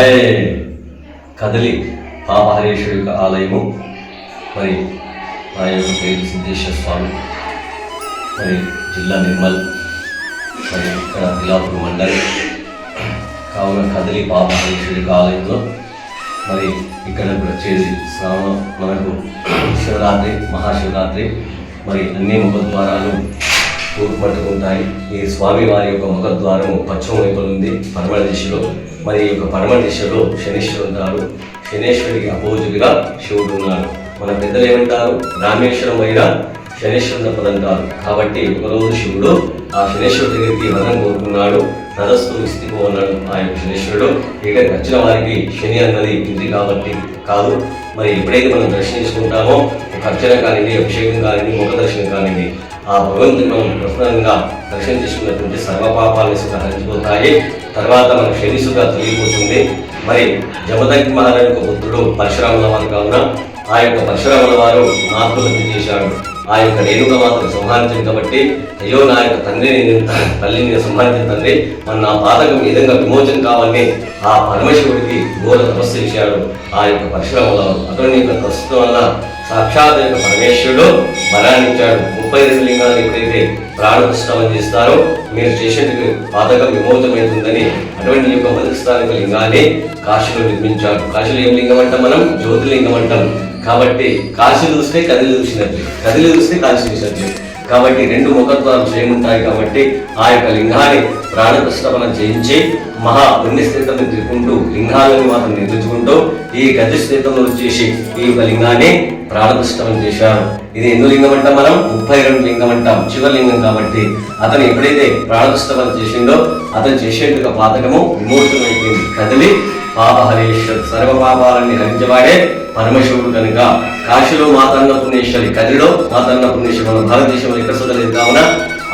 జయ కదలి పాపహరేశ్వరి యొక్క ఆలయము. మరి మా యొక్క పేరు సిద్ధేశ్వర స్వామి, మరి జిల్లా నిర్మల్, మరి ఇక్కడ బిలాపూర్ మండలి. కావున కదలి పాపహరేశ్వరి యొక్క ఆలయంలో మరి ఇక్కడ వచ్చేసి మనకు శివరాత్రి, మహాశివరాత్రి, మరి అన్ని ముఖద్వారాలు పట్టుకుంటాయి. ఈ స్వామివారి యొక్క ముఖద్వారం పశ్చిమ వైపున ఉంది, పడమర దిశలో. మరి ఈ యొక్క పడమర దిశలో శనీశ్వరుడు ఉన్నాడు. శనీశ్వరుడికి అపోజిట్గా శివుడు ఉన్నాడు. మన పెద్దలు ఏమంటారు, రామేశ్వరం అయినా శనీశ్వరుడు పదంటారు. కాబట్టి ఒకరోజు శివుడు ఆ శనీశ్వరుడి దగ్గరికి వరం కోరుకున్నాడు. తదస్తు విస్తిపో అన్నాడు ఆ యొక్క శనీశ్వరుడు. ఇక్కడికి వచ్చిన వారికి శని అన్నది ఇంద్రి కాబట్టి కాదు. మరి ఎప్పుడైతే మనం దర్శించుకుంటామో ఒక అర్చన కానివ్వండి, అభిషేకం కానివ్వండి, ముఖ దర్శనం కానివ్వండి, ఆ భగవంతుని మనం ప్రసన్నంగా దర్శనం చేసుకున్నటువంటి సర్వపాపాలను హరించిపోతాయి. తర్వాత మన శనిసుగా తొలగిపోతుంది. మరి జమదగ్ని మహారాజు యొక్క పుత్రుడు పరశురాముల వారు కావున ఆ యొక్క పరశురాముల వారు ఆత్మహత్య చేశాడు. ఆ యొక్క రేణుక మాత్రం సంహరించింది కాబట్టి, అయ్యో నా యొక్క తండ్రిని, తల్లిని సంహరించిన తండ్రి, మన నా పాతకం ఈ విధంగా విమోచన కావాలని ఆ పరమశివుడికి ఘోర తపస్సు చేశాడు ఆ యొక్క పరశురాముల వారు. అతని యొక్క తపస్సు వల్ల సాక్షాత్ యొక్క పరమేశ్వరుడు మరణించాడు. 32 లింగాలు ఎప్పుడైతే ప్రాణప్రతిష్ఠాపన చేస్తారో మీరు చేసేందుకు పాతకం విమోచనమవుతుందని అటువంటి యొక్క మొదటి స్థానిక లింగాన్ని కాశీలో నిర్మించాడు. కాశీలో ఏం లింగం అంటాం మనం? జ్యోతిర్లింగం అంటాం. కాబట్టి కాశీ చూస్తే కదిలి చూసినట్లే, కదిలి చూస్తే కాశీ చూసినట్లే. కాబట్టి రెండు ముఖద్వారాలు చేయముంటాయి. కాబట్టి ఆ యొక్క లింగాన్ని ప్రాణప్రతిష్ఠాపన చేయించి మహా పుణ్యస్థితంలో తిరుగుకుంటూ లింగాలను మాత్రం నిర్మించుకుంటూ ఈ గజ స్థితంలో వచ్చేసి ఈ యొక్క లింగాన్ని ప్రాణప్రతిష్ఠాపన చేశారు. ఇది ఎన్నో లింగం అంటాం మనం? 32 లింగం అంటాం, చివలింగం. కాబట్టి అతను ఎప్పుడైతే ప్రాణప్రతిష్ఠాపన చేసిండో అతను చేసేందుకు పాతకము విమోచనమైపోయింది. కదిలి పాపహరేశ్వరు, సర్వ పాపాలన్నీ హరించవాడే పరమశివుడు కనుక కాశీలో మాతన్నపూర్ణేశ్వరి, కదిలో మాతన్నపూర్ణేశ్వరి. మన భారతదేశంలో ఎక్కడ సోదరులు కావున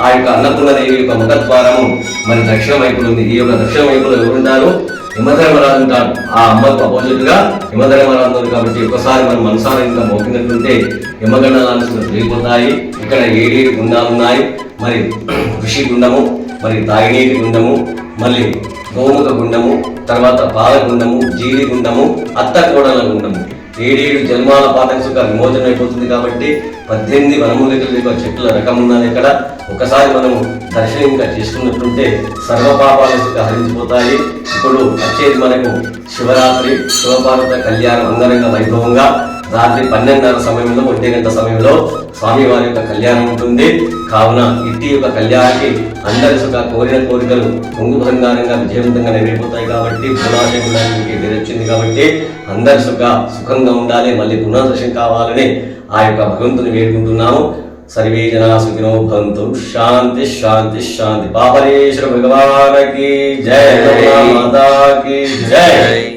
ఆ యొక్క అన్నపూర్ణదేవి యొక్క ముఖద్వారము మరి దక్షిణ వైపులో ఉంది. ఈ యొక్క దక్షిణ వైపులో ఎవరుంటారు? యమధర్మరాజు ఉంటాడు. ఆ అమ్మకు అపోజిట్ గా యమధర్మరాజు ఉంది. కాబట్టి ఒకసారి మనం మనసారా ఇంకా మోకినట్టుంటే యమగణాలను వెళ్ళిపోతాయి. ఇక్కడ 7 గుండాలు ఉన్నాయి. మరి ఋషి గుండము, మరి తాగినీటి గుండము, మళ్ళీ గోముఖ గుండము, తర్వాత పాలగుండము, జీవి గుండము, అత్త కోడల గుండము. 7 జన్మాల పాతక విమోచన అయిపోతుంది. కాబట్టి 18 వనమూలికల చెట్ల రకం ఉన్నది ఇక్కడ. ఒకసారి మనము దర్శనం ఇంకా చేసుకున్నట్టుంటే సర్వ పాపాలు హరించిపోతాయి. ఇప్పుడు వచ్చేది మనకు శివరాత్రి, శివపార్వత కళ్యాణం అంగరంగ వైభవంగా రాత్రి 12:30 సమయంలో, 1 గంట సమయంలో స్వామివారి యొక్క కళ్యాణం ఉంటుంది. కావున ఇట్టి యొక్క కళ్యాణానికి అందరి సుఖ కోరిన కోరికలు పొంగు బంగారంగా విజయవంతంగా నెరవేరిపోతాయి. కాబట్టి పునాశకుడానికి వచ్చింది. కాబట్టి అందరి సుఖంగా ఉండాలి, మళ్ళీ పునర్దర్శనం కావాలని ఆ యొక్క భగవంతుని వేడుకుంటున్నాము. సర్వే జనా సుఖినో భవంతు. శాంతి శాంతి శాంతి. పాపరేశ్వర భగవానికి జయ, మాతాకి జయ.